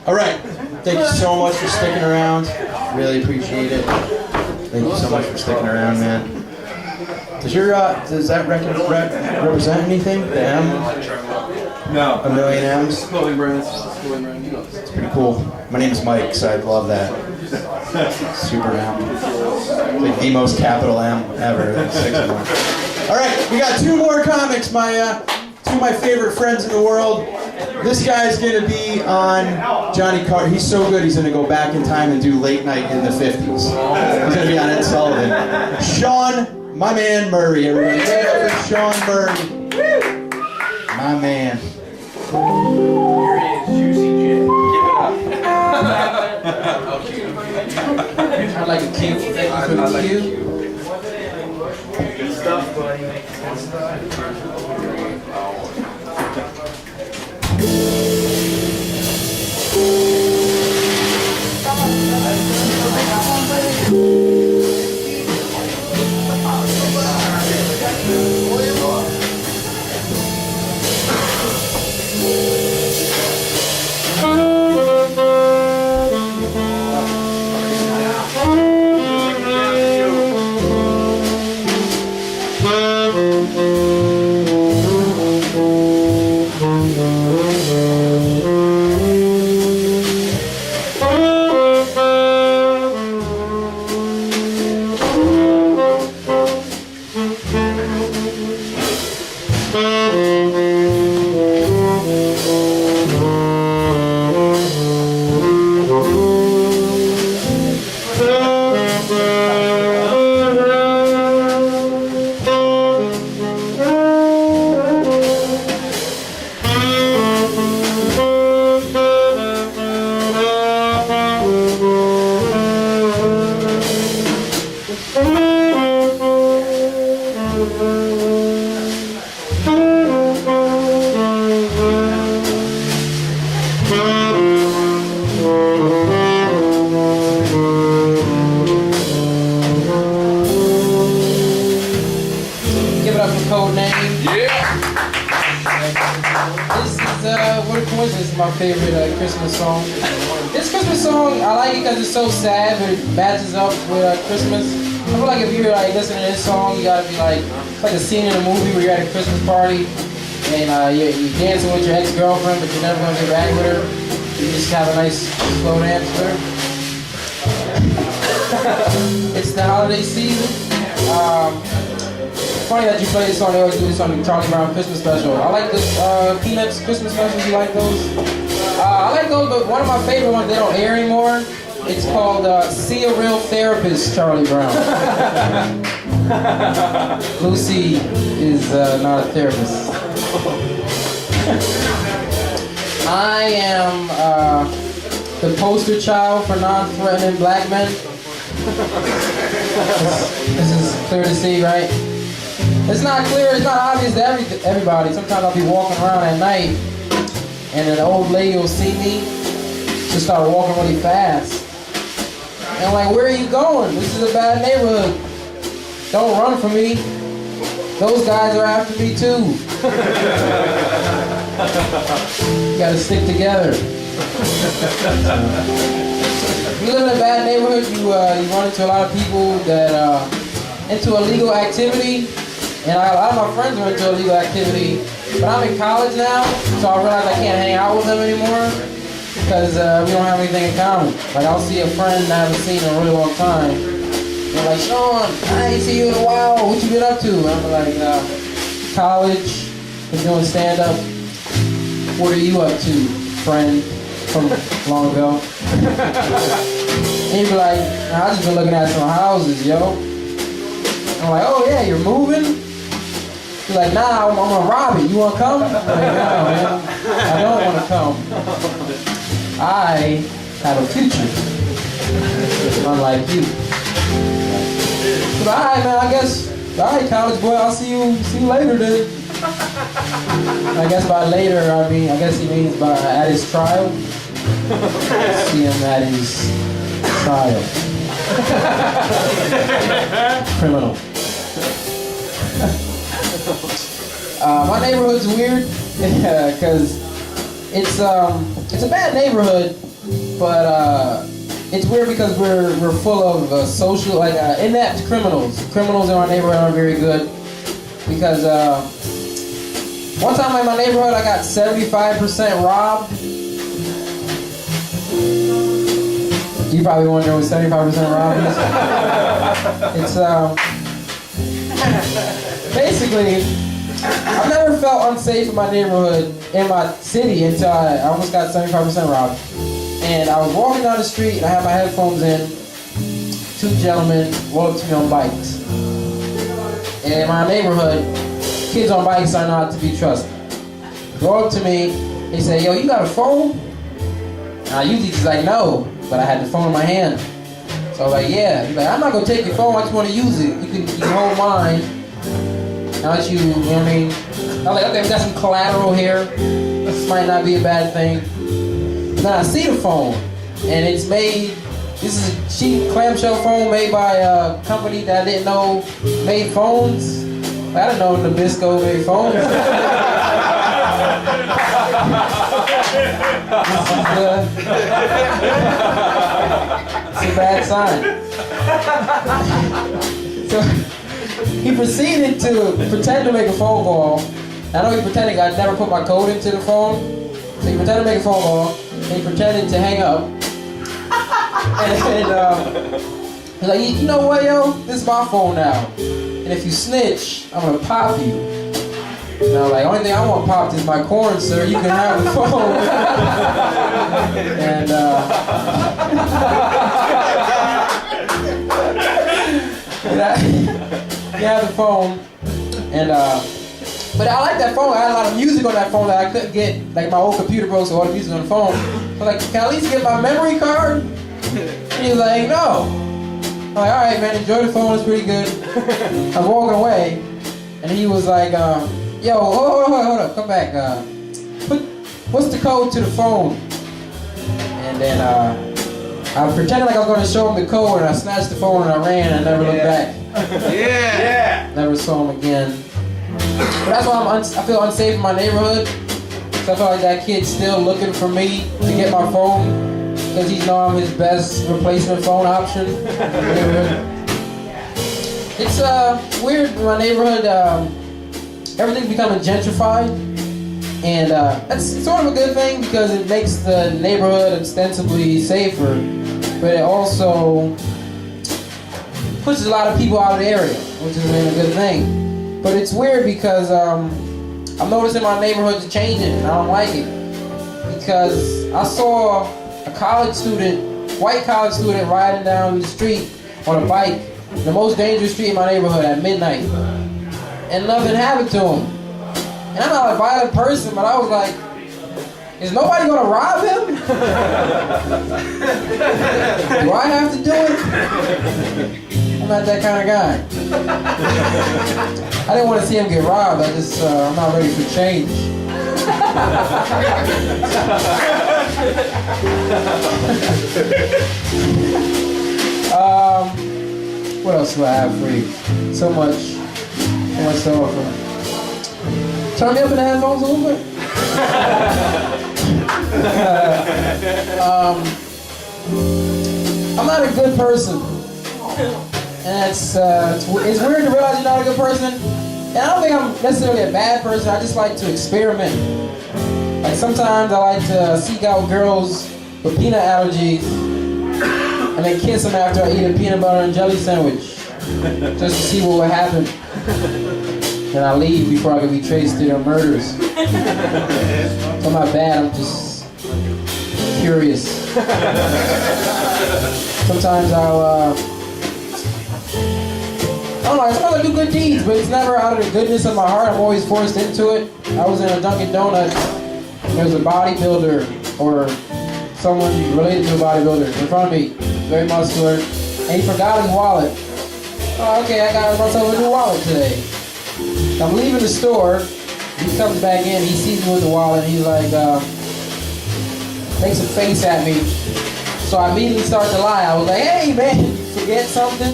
All right. Thank you so much for sticking around. Really appreciate it. Thank you so much for sticking around, man. Does that record represent anything? The M? No. A million M's? Clothing brands. It's pretty cool. My name is Mike, so I love that. Super M. It's like the most capital M ever. Like 6 of them. All right, we got 2 more comics. Two of my favorite friends in the world. This guy's gonna be on Johnny Carson. He's so good, he's gonna go back in time and do late night in the 50s. He's gonna be on Ed Sullivan. Shawn, my man Murray, everybody. Give it up for Shawn Murray. My man. Here is Juicy Jim. Give it up. I like a cue. Thank you for the cue. Good stuff, buddy. Give it up for CodeName. Yeah. This is, what a coincidence, is my favorite Christmas song. This Christmas song, I like it because it's so sad, but it matches up with Christmas. I feel like if you're like listening to this song, you gotta be like, it's like a scene in a movie where you're at a Christmas party and you're dancing with your ex-girlfriend, but you're never gonna get back with her. You just have a nice slow dance with her. It's the holiday season. Funny that you play this song. They always do this on the Charlie Brown Christmas special. I like the Peanuts Christmas specials. You like those? I like those, but one of my favorite ones, they don't air anymore. It's called See a Real Therapist, Charlie Brown. Lucy is not a therapist. I am the poster child for non-threatening black men. This is clear to see, right? It's not clear, it's not obvious to everybody. Sometimes I'll be walking around at night and an old lady will see me, just start walking really fast. And I'm like, where are you going? This is a bad neighborhood. Don't run from me. Those guys are after me too. You gotta stick together. If you live in a bad neighborhood, you run into a lot of people that into illegal activity. And a lot of my friends are into illegal activity, but I'm in college now, so I realize I can't hang out with them anymore because we don't have anything in common. Like I'll see a friend I haven't seen in a really long time. They're like, Shawn, I ain't seen you in a while. What you been up to? And I'm like, college, been doing stand-up. What are you up to, friend from long ago? And you'd be like, nah, I just been looking at some houses, yo. I'm like, oh yeah, you're moving? He's like, nah, I'm gonna rob it. You wanna come? I'm like, no, man, I don't wanna come. I have a future, unlike you. But alright, man, I guess, alright, college boy, I'll see you later then. I guess by later, I guess he means by at his trial. See him at his trial. Criminal. My neighborhood's weird because it's a bad neighborhood, but it's weird because we're full of social, like inept criminals. Criminals in our neighborhood aren't very good because one time in my neighborhood I got 75% robbed. You probably wonder what 75% robbed is. It's basically, I've never felt unsafe in my neighborhood, in my city, until I almost got 75% robbed. And I was walking down the street and I had my headphones in. Two gentlemen walked up to me on bikes. And in my neighborhood, kids on bikes are not to be trusted. They go up to me, they say, "Yo, you got a phone?" And I usually just like, "No," but I had the phone in my hand. So I was like, "Yeah." He's like, "I'm not gonna take your phone, I just wanna use it. You can hold mine. Now that you know what I mean?" I was like, "Okay, we got some collateral here. This might not be a bad thing." Then I see the phone, and it's made, this is a cheap clamshell phone made by a company that I didn't know made phones. I didn't know Nabisco made phones. It's a bad sign. So he proceeded to pretend to make a phone call. I know he pretended I never put my code into the phone. So he pretended to make a phone call, and he pretended to hang up. And he's like, "You know what, yo? This is my phone now. And if you snitch, I'm gonna pop you." And I was like, "Only thing I want popped is my corn, sir. You can have the phone." And he had the phone, and but I like that phone. I had a lot of music on that phone that I couldn't get. Like my old computer broke, so all the music on the phone. I was like, "Can I at least get my memory card?" And he was like, "No." I'm like, "All right, man, enjoy the phone. It's pretty good." I was walking away, and he was like, "Yo, hold up, come back. What's the code to the phone?" And then I pretended like I was going to show him the code, and I snatched the phone and I ran, and I never looked back. Yeah. Never saw him again. But that's why I feel unsafe in my neighborhood. So I feel like that kid's still looking for me to get my phone because he knows I'm his best replacement phone option in the neighborhood. It's weird in my neighborhood. Everything's becoming gentrified, and that's sort of a good thing because it makes the neighborhood ostensibly safer, but it also pushes a lot of people out of the area, which is a good thing. But it's weird because I'm noticing my neighborhood's changing, and I don't like it. Because I saw a college student, white college student, riding down the street on a bike, the most dangerous street in my neighborhood at midnight. And nothing happened to him. And I'm not a violent person, but I was like, is nobody gonna rob him? Do I have to do it? I'm not that kind of guy. I didn't want to see him get robbed. I'm not ready for change. What else do I have for you? So much to offer. Turn me up in the headphones a little bit. I'm not a good person. And it's weird to realize you're not a good person. And I don't think I'm necessarily a bad person. I just like to experiment. Like sometimes I like to seek out girls with peanut allergies and then kiss them after I eat a peanut butter and jelly sandwich, just to see what would happen. Then I leave before I can be traced to their murders. So I'm not bad. I'm just curious. Sometimes I don't know, sometimes I do good deeds, but it's never out of the goodness of my heart. I'm always forced into it. I was in a Dunkin' Donuts, and there was a bodybuilder, or someone related to a bodybuilder, in front of me, very muscular, and he forgot his wallet. Oh, okay, I got myself a new wallet today. I'm leaving the store, he comes back in, he sees me with the wallet, and he's like, makes a face at me. So I immediately start to lie. I was like, "Hey man, you forget something?"